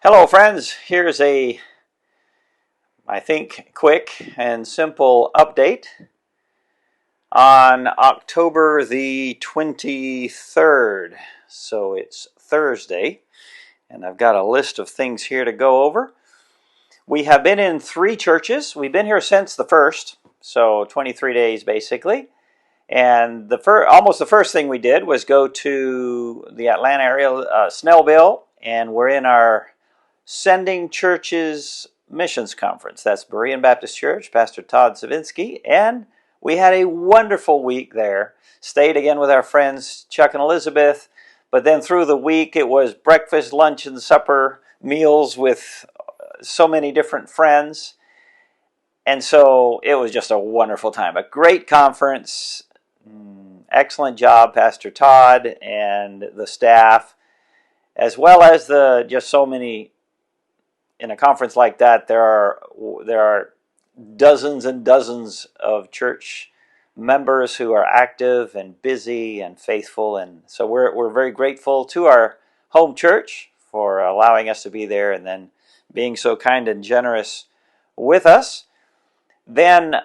Hello, friends. Here's I think, quick and simple update on October the 23rd. So it's Thursday, and I've got a list of things here to go over. We have been in 3 churches. We've been here since the 1st, so 23 days basically. And almost the first thing we did was go to the Atlanta area, Snellville, and we're in our Sending Churches Missions Conference. That's Berean Baptist Church, Pastor Todd Savinsky, and we had a wonderful week there. Stayed again with our friends Chuck and Elizabeth, but then through the week it was breakfast, lunch, and supper meals with so many different friends. And so it was just a wonderful time. A great conference. Excellent job, Pastor Todd and the staff, as well as just so many. In a conference like that, there are dozens and dozens of church members who are active and busy and faithful, and so we're very grateful to our home church for allowing us to be there and then being so kind and generous with us. Then,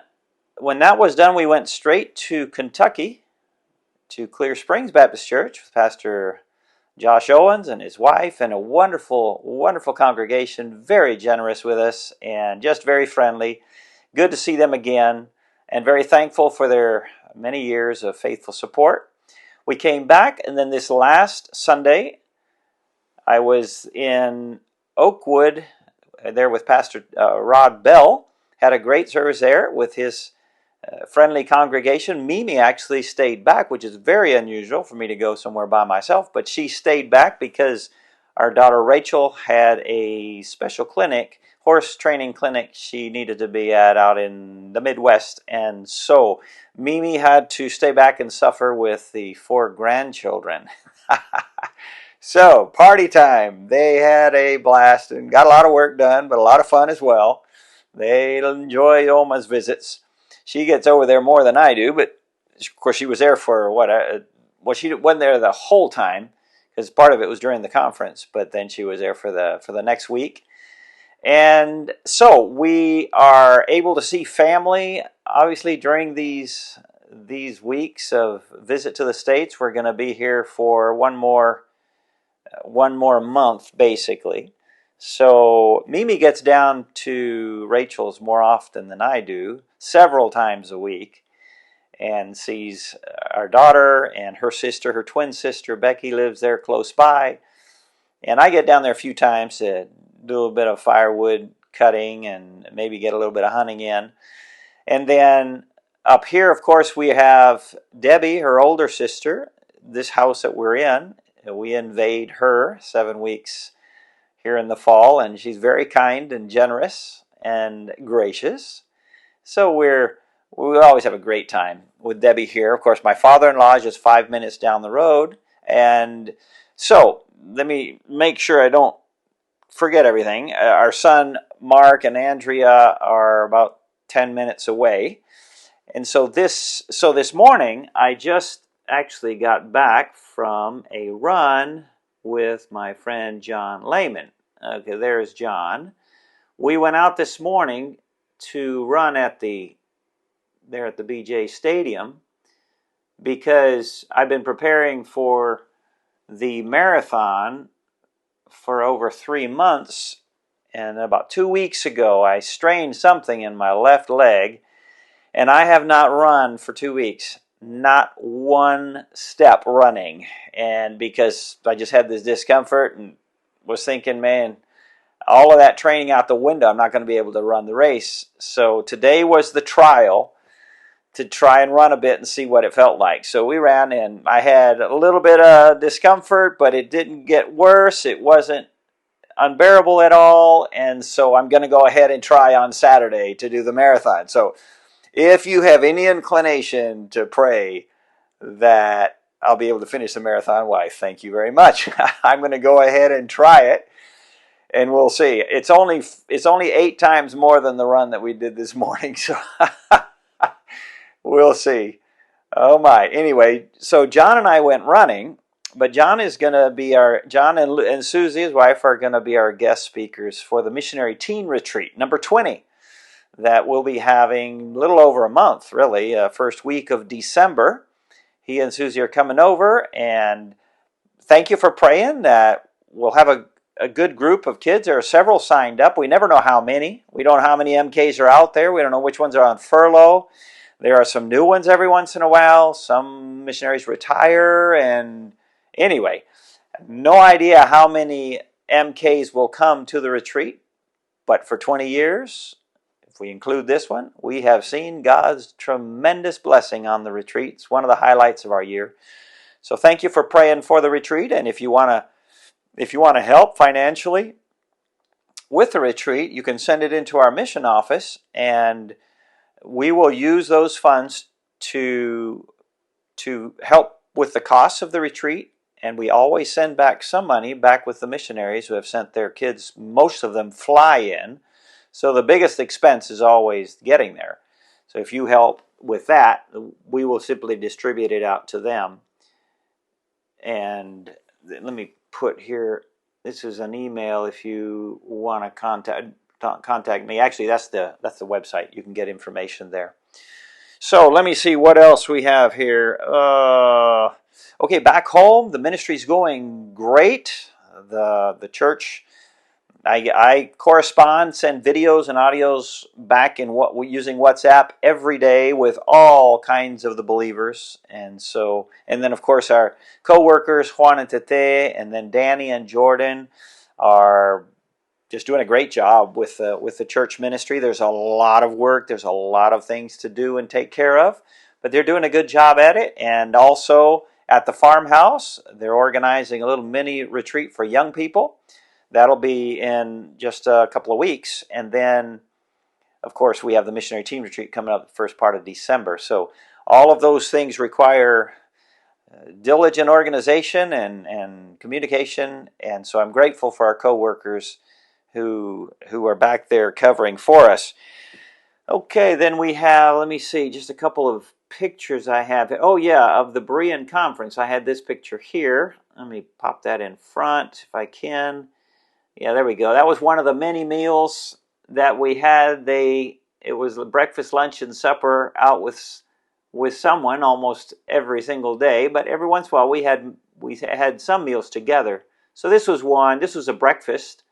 when that was done, we went straight to Kentucky, to Clear Springs Baptist Church with Pastor Josh Owens and his wife, and a wonderful, wonderful congregation, very generous with us and just very friendly. Good to see them again, and very thankful for their many years of faithful support. We came back, and then this last Sunday, I was in Oakwood there with Pastor Rod Bell. Had a great service there with his friendly congregation. Mimi actually stayed back, which is very unusual for me to go somewhere by myself, but she stayed back because our daughter Rachel had a special clinic, horse training clinic she needed to be at out in the Midwest, and so Mimi had to stay back and suffer with the 4 grandchildren. So, party time. They had a blast and got a lot of work done, but a lot of fun as well. They enjoy Oma's visits. She gets over there more than I do, but of course she was there for she wasn't there the whole time because part of it was during the conference, but then she was there for the next week. And so we are able to see family, obviously, during these weeks of visit to the States. We're going to be here for one more month, basically. So Mimi gets down to Rachel's more often than I do, several times a week, and sees our daughter and her sister, her twin sister, Becky, lives there close by. And I get down there a few times to do a little bit of firewood cutting and maybe get a little bit of hunting in. And then up here, of course, we have Debbie, her older sister. This house that we're in, we invade her 7 weeks here in the fall, and she's very kind and generous and gracious. So we always have a great time with Debbie here. Of course, my father-in-law is just 5 minutes down the road, and so let me make sure I don't forget everything. Our son Mark and Andrea are about 10 minutes away, and so this morning I just actually got back from a run with my friend John Lehman. Okay, there's John. We went out this morning to run there at the BJ Stadium because I've been preparing for the marathon for over 3 months, and about 2 weeks ago I strained something in my left leg, and I have not run for 2 weeks. Not one step running, and because I just had this discomfort and was thinking, man, all of that training out the window, I'm not going to be able to run the race. So today was the trial to try and run a bit and see what it felt like. So we ran, and I had a little bit of discomfort, but it didn't get worse. It wasn't unbearable at all, and so I'm going to go ahead and try on Saturday to do the marathon. So if you have any inclination to pray that I'll be able to finish the marathon, why, thank you very much. I'm going to go ahead and try it, and we'll see. It's only 8 times more than the run that we did this morning, so we'll see. Oh my. Anyway, so John and I went running, But John is going to be John and Susie, his wife, are going to be our guest speakers for the Missionary Teen Retreat, number 20, that we'll be having a little over a month, really, first week of December. He and Susie are coming over, and thank you for praying that we'll have a good group of kids. There are several signed up. We never know how many. We don't know how many MKs are out there. We don't know which ones are on furlough. There are some new ones every once in a while. Some missionaries retire, and anyway, no idea how many MKs will come to the retreat, but for 20 years, if we include this one, we have seen God's tremendous blessing on the retreat. It's one of the highlights of our year. So thank you for praying for the retreat, and if you want to help financially with the retreat, you can send it into our mission office, and we will use those funds to help with the costs of the retreat. And we always send back some money back with the missionaries who have sent their kids. Most of them fly in. So the biggest expense is always getting there. So if you help with that, we will simply distribute it out to them. And let me put here, this is an email if you want to contact me. Actually, that's the website. You can get information there. So let me see what else we have here. Okay, back home, the ministry's going great. The church, I correspond, send videos and audios back using WhatsApp every day with all kinds of the believers, and then of course our co-workers Juan and Tete, and then Danny and Jordan are just doing a great job with the church ministry. There's a lot of work. There's a lot of things to do and take care of, but they're doing a good job at it. And also at the farmhouse, they're organizing a little mini retreat for young people. That'll be in just a couple of weeks. And then, of course, we have the Missionary Teen Retreat coming up the first part of December. So all of those things require diligent organization and communication. And so I'm grateful for our co-workers who are back there covering for us. Okay, then we have, let me see, just a couple of pictures I have. Oh yeah, of the Berean conference. I had this picture here. Let me pop that in front if I can. Yeah, there we go. That was one of the many meals that we had. It was breakfast, lunch, and supper out with someone almost every single day. But every once in a while we had some meals together. So this was one. This was a breakfast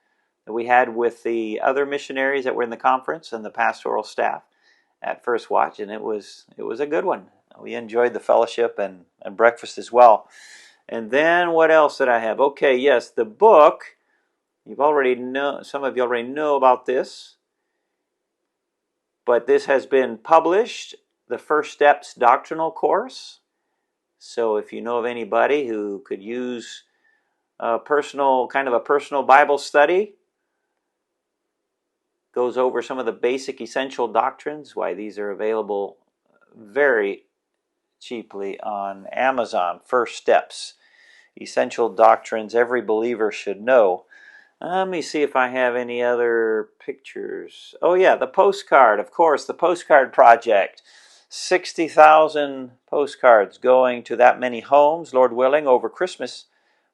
that we had with the other missionaries that were in the conference and the pastoral staff at First Watch, and it was a good one. We enjoyed the fellowship and breakfast as well. And then what else did I have? Okay, yes, the book. Some of you already know about this, but this has been published, the First Steps Doctrinal Course. So if you know of anybody who could use a personal Bible study, goes over some of the basic essential doctrines, why these are available very cheaply on Amazon. First Steps, Essential Doctrines Every Believer Should Know. Let me see if I have any other pictures. Oh yeah, the postcard, of course, the postcard project. 60,000 postcards going to that many homes, Lord willing, over Christmas,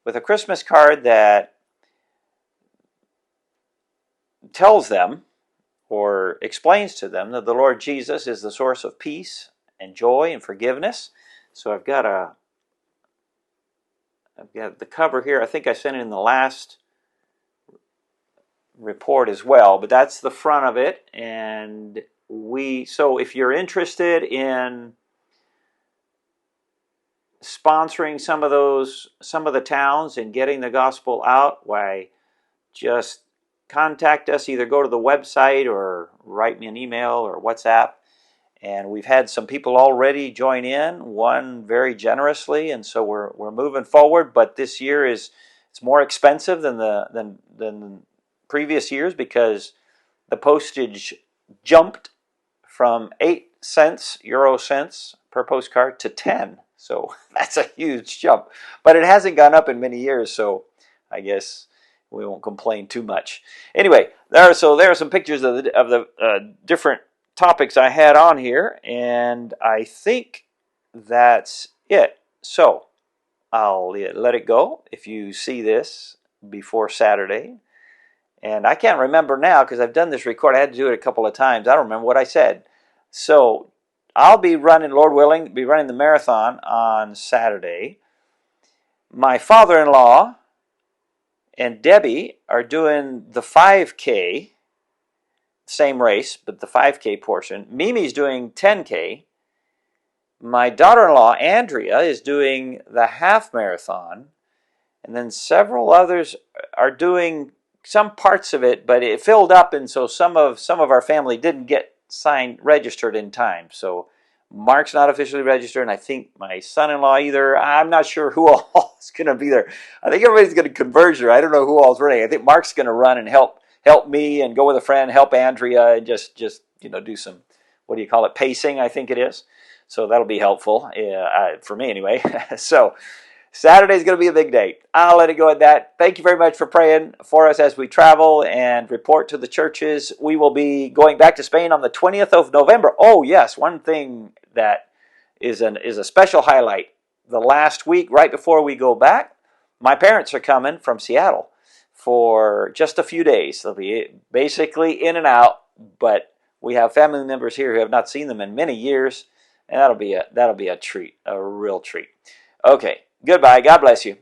with a Christmas card that tells them or explains to them that the Lord Jesus is the source of peace and joy and forgiveness. So I've got the cover here. I think I sent it in the last report as well, but that's the front of it. And so if you're interested in sponsoring some of the towns and getting the gospel out, why, just contact us. Either go to the website or write me an email or WhatsApp. And we've had some people already join in, one very generously, and so we're moving forward. But this year it's more expensive than previous years because the postage jumped from 8 euro cents per postcard to 10. So that's a huge jump. But it hasn't gone up in many years, so I guess we won't complain too much. Anyway, there are some pictures of the different topics I had on here, and I think that's it. So I'll let it go if you see this before Saturday. And I can't remember now because I've done this record. I had to do it a couple of times. I don't remember what I said. So I'll be running, Lord willing, be running the marathon on Saturday. My father-in-law and Debbie are doing the 5K, same race, but the 5K portion. Mimi's doing 10K. My daughter-in-law, Andrea, is doing the half marathon. And then several others are doing some parts of it, but it filled up, and so some of our family didn't get registered in time. So Mark's not officially registered, and I think my son-in-law either. I'm not sure who all is going to be there. I think everybody's going to converge there. I don't know who all's running. I think Mark's going to run and help me and go with a friend, help Andrea, and just do some, what do you call it, pacing, I think it is. So that'll be helpful for me anyway. So Saturday's going to be a big day. I'll let it go at that. Thank you very much for praying for us as we travel and report to the churches. We will be going back to Spain on the 20th of November. Oh, yes, one thing that is a special highlight. The last week, right before we go back, my parents are coming from Seattle for just a few days. They'll be basically in and out, but we have family members here who have not seen them in many years, and that'll be a treat, a real treat. Okay. Goodbye. God bless you.